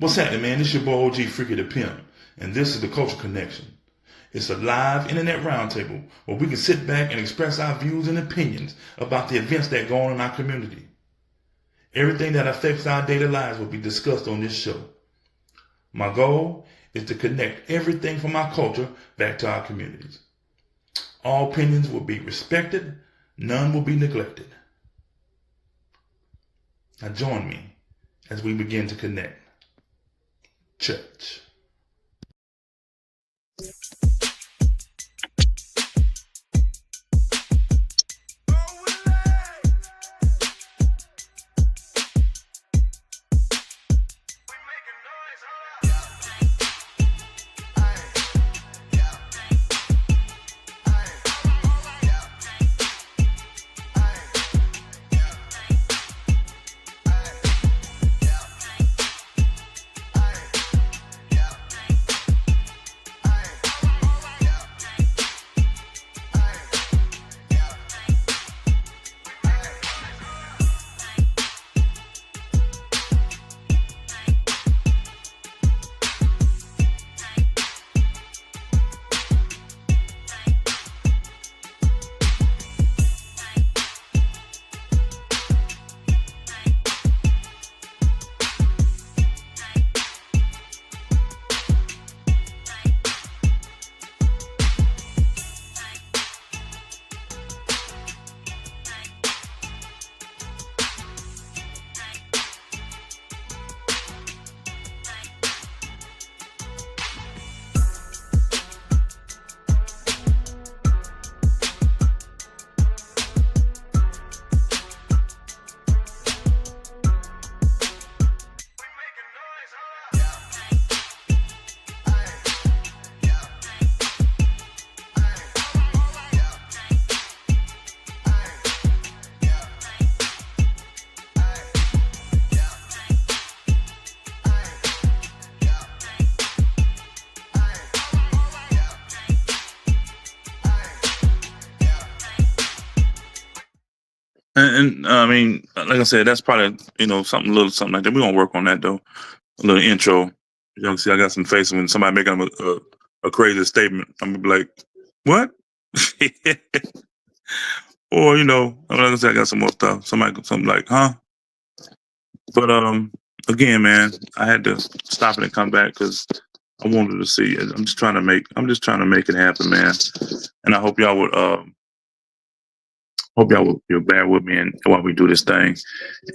What's happening, man? This your boy OG Freaky the Pimp, and this is the Culture Connection. It's a live internet roundtable where we can sit back and express our views and opinions about the events that go on in our community. Everything that affects our daily lives will be discussed on this show. My goal is to connect everything from our culture back to our communities. All opinions will be respected, none will be neglected. Now join me as we begin to connect. Church. And I mean, like I said, that's probably, something like that. We're going to work on that, though. A little intro. You can see I got some faces when somebody making a crazy statement. I'm going to be like, what? Or, like I said, I got some more stuff. Something like, huh? But again, man, I had to stop it and come back because I wanted to see it. I'm just trying to make it happen, man. And I hope y'all would you'll bear with me and while we do this thing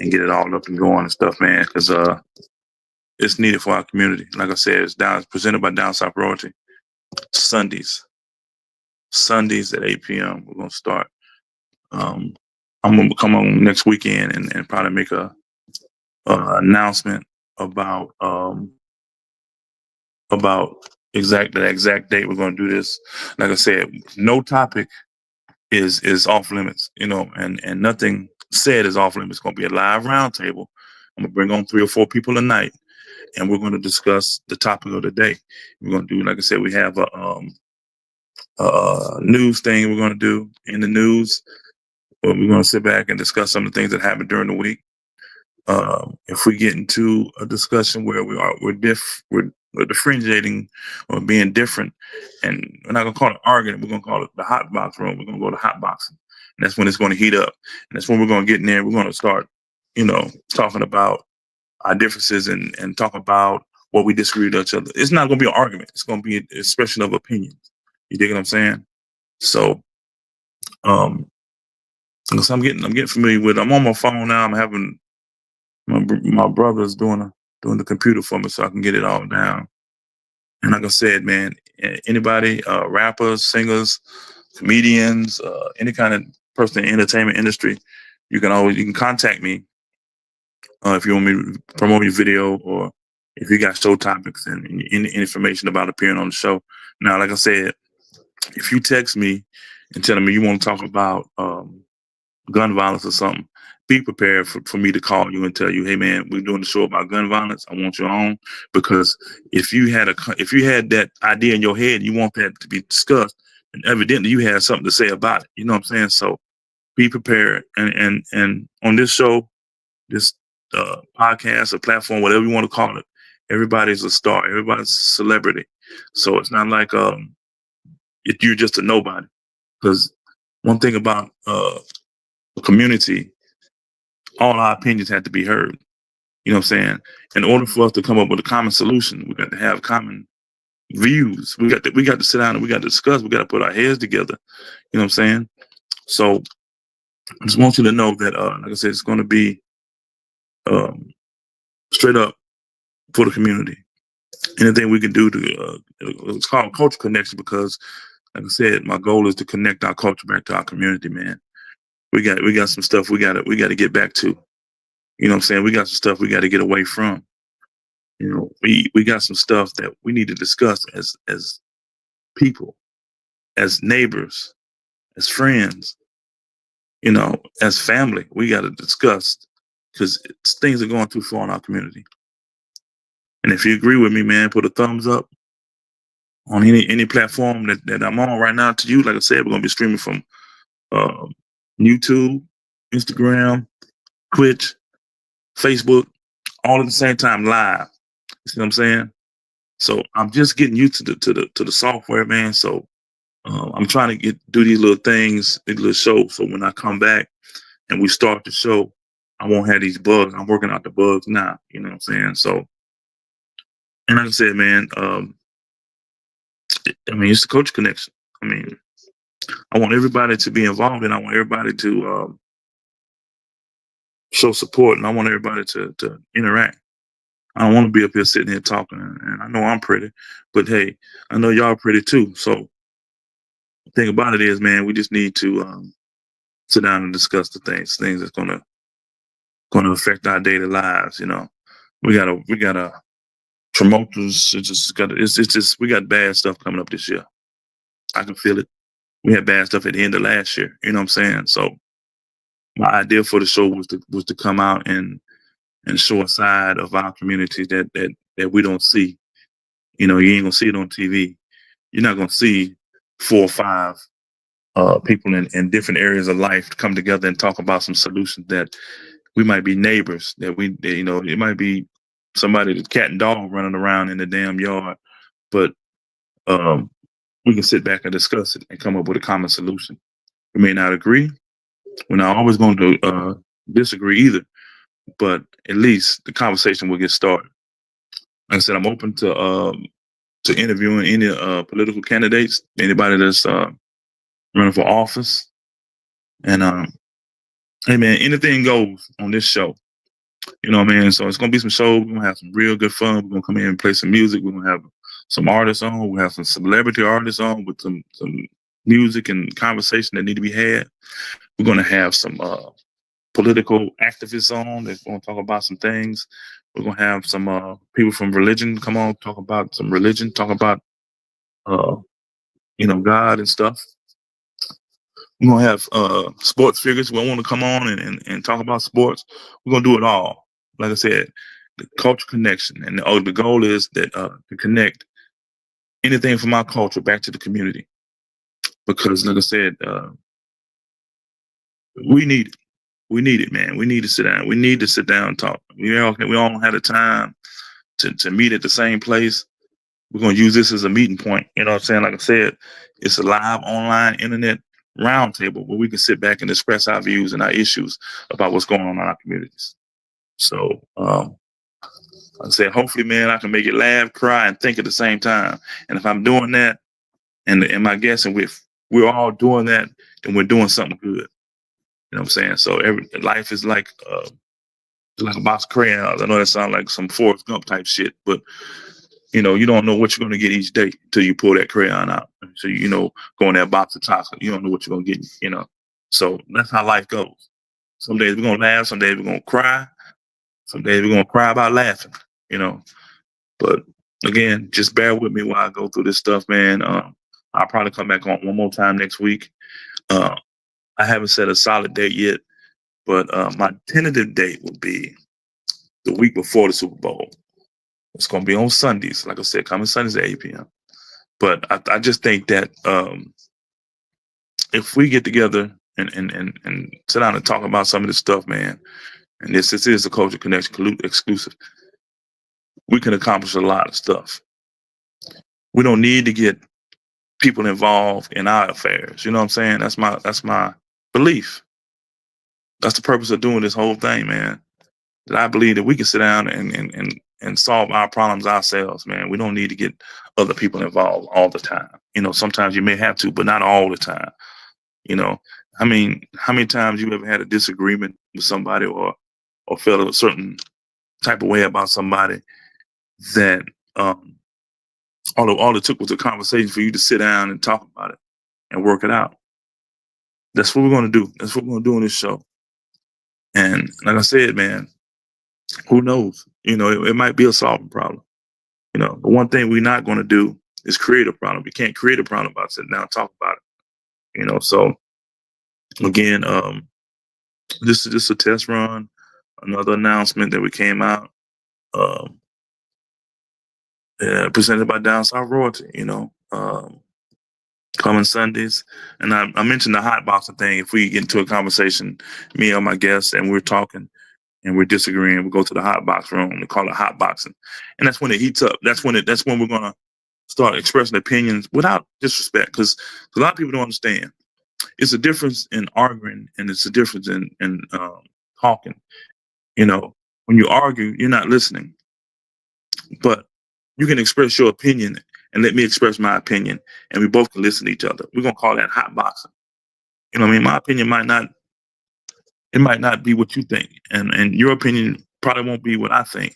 and get it all up and going and stuff, man, because it's needed for our community. Like I said, it's presented by Down South Royalty. Sundays at 8 p.m. We're gonna start. I'm gonna come on next weekend and probably make a announcement about the exact date we're gonna do this. Like I said, no topic is off limits, and nothing said is off limits. It's going to be a live roundtable. I'm going to bring on 3 or 4 people a night, and we're going to discuss the topic of the day. We're going to do, like I said, we have a news thing we're going to do in the news. We're going to sit back and discuss some of the things that happened during the week. If we get into a discussion where we're differentiating or being different, and we're not gonna call it arguing, we're gonna call it the hot box room. We're gonna go to hot boxing, and that's when it's going to heat up, and that's when we're gonna get in there. We're gonna start, talking about our differences and talk about what we disagree with each other. It's not gonna be an argument. It's gonna be an expression of opinions. You dig what I'm saying? So, so I'm getting familiar with it. I'm on my phone now. I'm having my brother's doing the computer for me so I can get it all down. And like I said, man, anybody, rappers, singers, comedians, any kind of person in the entertainment industry, you can contact me if you want me to promote your video or if you got show topics and any information about appearing on the show. Now, like I said, if you text me and telling me you want to talk about gun violence or something, be prepared for me to call you and tell you, hey man, we're doing the show about gun violence. I want you on, because if you had that idea in your head, you want that to be discussed, and evidently you had something to say about it. You know what I'm saying? So be prepared. And on this show, this podcast or platform, whatever you want to call it, Everybody's a star. Everybody's a celebrity. So it's not like you're just a nobody. Because one thing about a community, all our opinions have to be heard. You know what I'm saying? In order for us to come up with a common solution, we got to have common views. We got to sit down and we got to discuss. We got to put our heads together. You know what I'm saying? So I just want you to know that, like I said, it's going to be um, straight up for the community. Anything we can do to, it's called culture connection because, like I said, my goal is to connect our culture back to our community, man. We got some stuff we got to get back to. You know what I'm saying? We got some stuff we got to get away from. You know, we got some stuff that we need to discuss as people, as neighbors, as friends, you know, as family. We got to discuss because things are going too far in our community. And if you agree with me, man, put a thumbs up on any platform that I'm on right now to you. Like I said, we're gonna be streaming from uh, YouTube, Instagram, Twitch, Facebook, all at the same time live. You see what I'm saying? So I'm just getting used to the software, man. So I'm trying to do these little things, these little shows. So when I come back and we start the show, I won't have these bugs. I'm working out the bugs now. You know what I'm saying? So, and like I said, man, I mean, it's the coach connection. I mean, I want everybody to be involved, and I want everybody to show support, and I want everybody to interact. I don't want to be up here sitting here talking, and I know I'm pretty, but hey, I know y'all pretty too. So the thing about it is, man, we just need to sit down and discuss the things that's gonna affect our daily lives. You know, we gotta promote this. It's just we got bad stuff coming up this year. I can feel it. We had bad stuff at the end of last year. You know what I'm saying? So my idea for the show was to come out and show a side of our community that we don't see. You know, you ain't gonna see it on TV. You're not gonna see 4 or 5 people in different areas of life come together and talk about some solutions that we might be neighbors, you know, it might be somebody that's cat and dog running around in the damn yard, but um, we can sit back and discuss it and come up with a common solution. We may not agree. We're not always going to disagree either, but at least the conversation will get started. Like I said, I'm open to interviewing any political candidates, anybody that's running for office, and hey man, anything goes on this show. You know what I mean? So it's gonna be some shows. We're gonna have some real good fun. We're gonna come in and play some music. We're gonna have some artists on. We'll have some celebrity artists on with some music and conversation that need to be had. We're gonna have some political activists on that's gonna talk about some things. We're gonna have some people from religion come on, talk about some religion, talk about uh, you know, God and stuff. We're gonna have sports figures who want to come on and talk about sports. We're gonna do it all. Like I said, the culture connection, and the goal is that to connect anything from our culture back to the community. Because, like I said, we need it. We need it, man. We need to sit down. We need to sit down and talk. We all don't have the time to meet at the same place. We're gonna use this as a meeting point. You know what I'm saying? Like I said, it's a live online internet roundtable where we can sit back and express our views and our issues about what's going on in our communities. So, like I said, hopefully, man, I can make it laugh, cry, and think at the same time. And if I'm doing that, and my guess, and we're all doing that, then we're doing something good. You know what I'm saying? So life is like a box of crayons. I know that sounds like some Forrest Gump type shit, but you know, you don't know what you're going to get each day until you pull that crayon out. So, you know, go in that box of chocolate, you don't know what you're going to get, you know. So that's how life goes. Some days we're going to laugh, some days we're going to cry, some days we're going to cry about laughing, you know. But again, just bear with me while I go through this stuff, man. I'll probably come back on one more time next week. Uh, I haven't set a solid date yet, but my tentative date will be the week before the Super Bowl. It's going to be on Sundays. Like I said, coming Sundays at 8 p.m. But I just think that if we get together and sit down and talk about some of this stuff, man, and this is a Culture Connection exclusive. we can accomplish a lot of stuff. We don't need to get people involved in our affairs. You know what I'm saying? That's my belief. That's the purpose of doing this whole thing, man. That I believe that we can sit down and solve our problems ourselves, man. We don't need to get other people involved all the time. You know, sometimes you may have to, but not all the time. You know, I mean, how many times you ever had a disagreement with somebody or felt a certain type of way about somebody that all it took was a conversation for you to sit down and talk about it and work it out. That's what we're gonna do. That's what we're gonna do on this show. And like I said, man, who knows? You know, it might be a solving problem. You know, but one thing we're not gonna do is create a problem. We can't create a problem by sitting down and talk about it. You know, so again, this is just a test run. Another announcement that we came out, um, presented by Down South Royalty. You know, coming Sundays. And I mentioned the hot boxing thing. If we get into a conversation, me or my guests, and we're talking and we're disagreeing, we go to the hot box room and call it hot boxing. And that's when it heats up. That's when we're gonna start expressing opinions without disrespect. Because a lot of people don't understand. It's a difference in arguing and it's a difference in talking. You know, when you argue, you're not listening. But you can express your opinion and let me express my opinion, and we both can listen to each other. We're gonna call that hot boxing. You know what I mean? My opinion might not be what you think, and your opinion probably won't be what I think,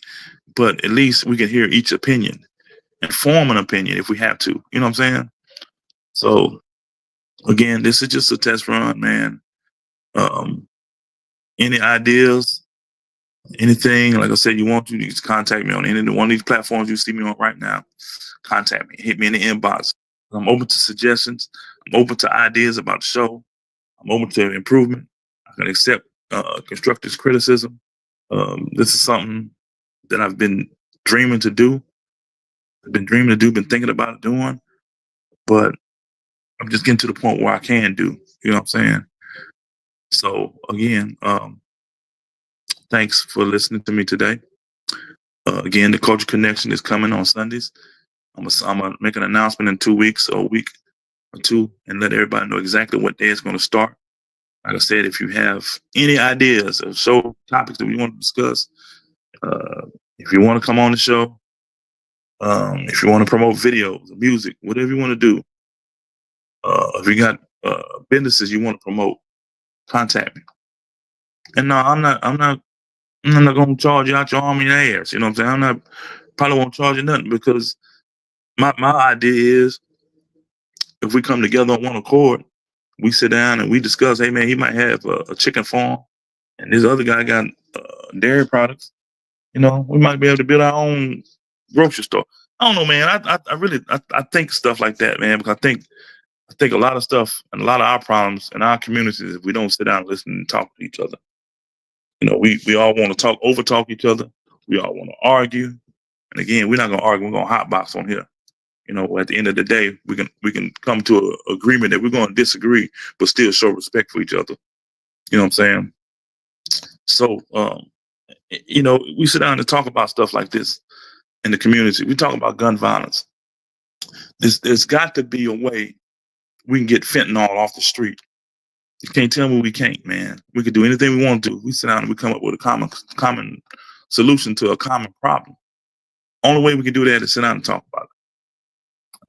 but at least we can hear each opinion and form an opinion if we have to. You know what I'm saying? So again, this is just a test run, man. Um, any ideas, anything, like I said, you want to, you just contact me on any one of these platforms you see me on right now. Contact me, hit me in the inbox. I'm open to suggestions. I'm open to ideas about the show. I'm open to improvement. I can accept constructive criticism. This is something that I've been dreaming to do. Been thinking about doing, but I'm just getting to the point where I can do. You know what I'm saying? So again, thanks for listening to me today. Again, the Culture Connection is coming on Sundays. I'm gonna make an announcement in 2 weeks or a week or two and let everybody know exactly what day it's going to start. Like I said, if you have any ideas of show topics that we want to discuss, if you want to come on the show, if you want to promote videos, music, whatever you want to do, if you got businesses you want to promote, contact me. And no, I'm not going to charge you out your arm and your ass. You know what I'm saying? Probably won't charge you nothing because my idea is if we come together on one accord, we sit down and we discuss. Hey man, he might have a chicken farm, and this other guy got dairy products. You know, we might be able to build our own grocery store. I don't know, man. I really think stuff like that, man, because I think a lot of stuff and a lot of our problems in our communities, if we don't sit down and listen and talk to each other. You know, we all want to over talk each other. We all want to argue. And again, we're not gonna argue, we're gonna hotbox on here. You know, at the end of the day, we can come to an agreement that we're gonna disagree, but still show respect for each other. You know what I'm saying? So you know, we sit down and talk about stuff like this in the community. We talk about gun violence. There's got to be a way we can get fentanyl off the street. You can't tell me we can't, man. We can do anything we want to do. We sit down and we come up with a common solution to a common problem. Only way we can do that is sit down and talk about it.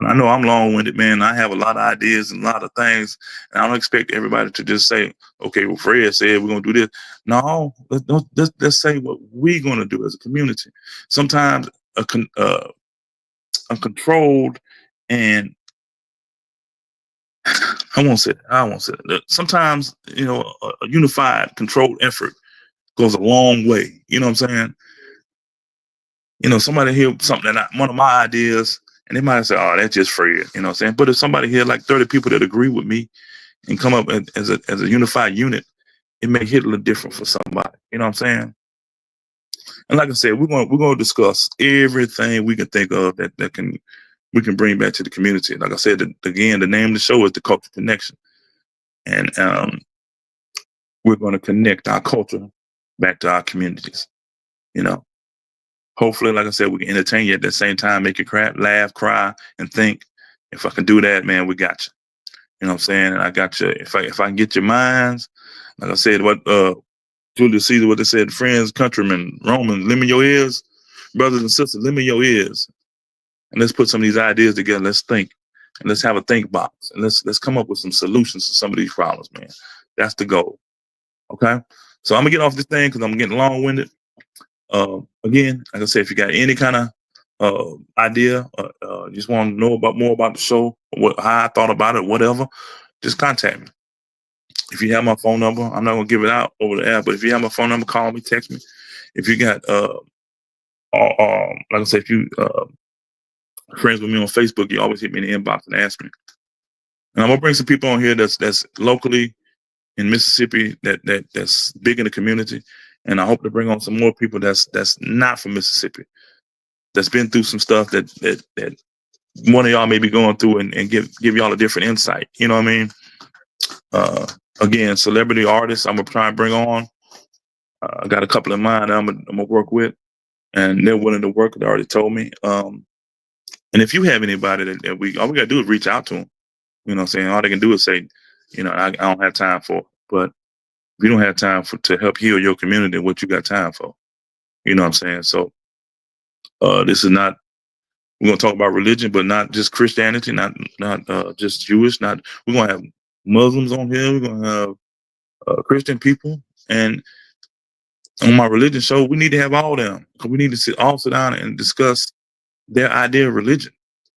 And I know I'm long-winded, man. I have a lot of ideas and a lot of things, and I don't expect everybody to just say, "Okay, well, Fred said we're gonna do this." No, let's say what we're gonna do as a community. Sometimes a controlled and I won't say that. I won't say that. Sometimes, you know, a unified, controlled effort goes a long way. You know what I'm saying? You know, somebody hear something that one of my ideas, and they might say, "Oh, that's just Fred." You know what I'm saying? But if somebody hear like 30 people that agree with me and come up as a unified unit, it may hit a little different for somebody. You know what I'm saying? And like I said, we're gonna discuss everything we can think of that we can bring back to the community. Like I said, again, the name of the show is the Culture Connection, and we're going to connect our culture back to our communities. You know, hopefully, like I said, we can entertain you at the same time, make you laugh, cry, and think. If I can do that, man, we got you. You know what I'm saying? And I got you. If I can get your minds, like I said, what Julius Caesar, what they said, friends, countrymen, Romans, lend me your ears, brothers and sisters, lend me your ears, and let's put some of these ideas together. Let's think, and let's have a think box, and let's come up with some solutions to some of these problems, man. That's the goal. Okay, so I'm gonna get off this thing because I'm getting long winded. Again, like I said, if you got any kind of idea, just want to know about more about the show, how I thought about it, whatever, just contact me. If you have my phone number, I'm not gonna give it out over the air, but if you have my phone number, call me, text me. If you got like I said, if you friends with me on Facebook, you always hit me in the inbox and ask me. And I'm gonna bring some people on here that's locally in Mississippi that's big in the community, and I hope to bring on some more people that's not from Mississippi, that's been through some stuff that one of y'all may be going through, and give y'all a different insight. You know what I mean? Again, celebrity artists, I'm gonna try and bring on. I got a couple in mind that I'm gonna work with, and they're willing to work. They already told me. And if you have anybody that all we gotta do is reach out to them. You know what I'm saying? All they can do is say, I don't have time for it. But if you don't have time to help heal your community, what you got time for? You know what I'm saying? So this is not, we're gonna talk about religion, but not just Christianity, not just Jewish, we're gonna have Muslims on here, we're gonna have Christian people, and on my religion show, we need to have all them. We need to sit down and discuss their idea of religion.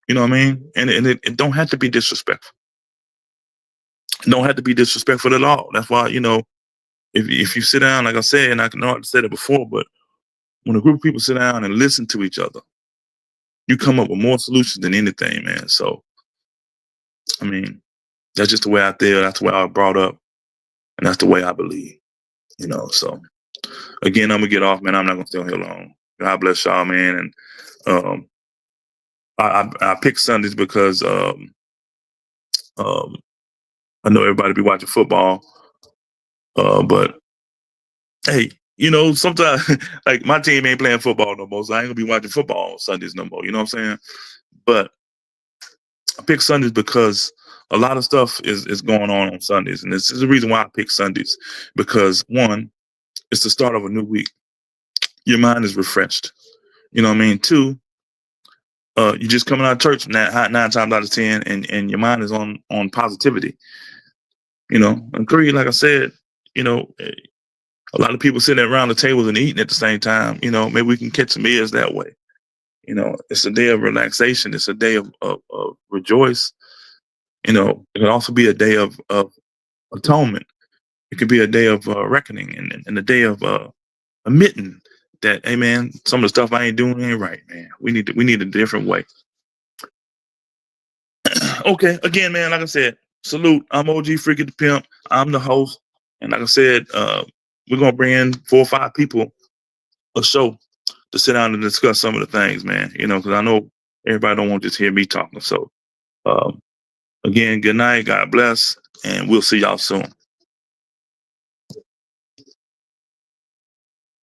You know what I mean? And it don't have to be disrespectful. It don't have to be disrespectful at all. That's why, if you sit down, like I said, and I know I've said it before, but when a group of people sit down and listen to each other, you come up with more solutions than anything, man. So, I mean, that's just the way I feel. That's the way I was brought up, and that's the way I believe. So again, I'm gonna get off, man. I'm not gonna stay on here long. God bless y'all, man. And I pick Sundays because I know everybody be watching football, but hey, sometimes like my team ain't playing football no more, so I ain't gonna be watching football on Sundays no more. You know what I'm saying? But I pick Sundays because a lot of stuff is going on Sundays, and this is the reason why I pick Sundays, because one, it's the start of a new week. Your mind is refreshed. You know what I mean? Two, you're just coming out of church nine times out of 10, and your mind is on positivity. And three, like I said, a lot of people sitting around the tables and eating at the same time. Maybe we can catch some ears that way. It's a day of relaxation. It's a day of rejoice. It can also be a day of atonement. It could be a day of reckoning, and a day of admitting that, hey man, some of the stuff I ain't doing ain't right, man. We need a different way. Okay, again, man, like I said, salute. I'm OG Freaky the Pimp. I'm the host, and like I said, we're gonna bring in 4 or 5 people a show to sit down and discuss some of the things, man. Because I know everybody don't want to just hear me talking. So, again, good night, God bless, and we'll see y'all soon.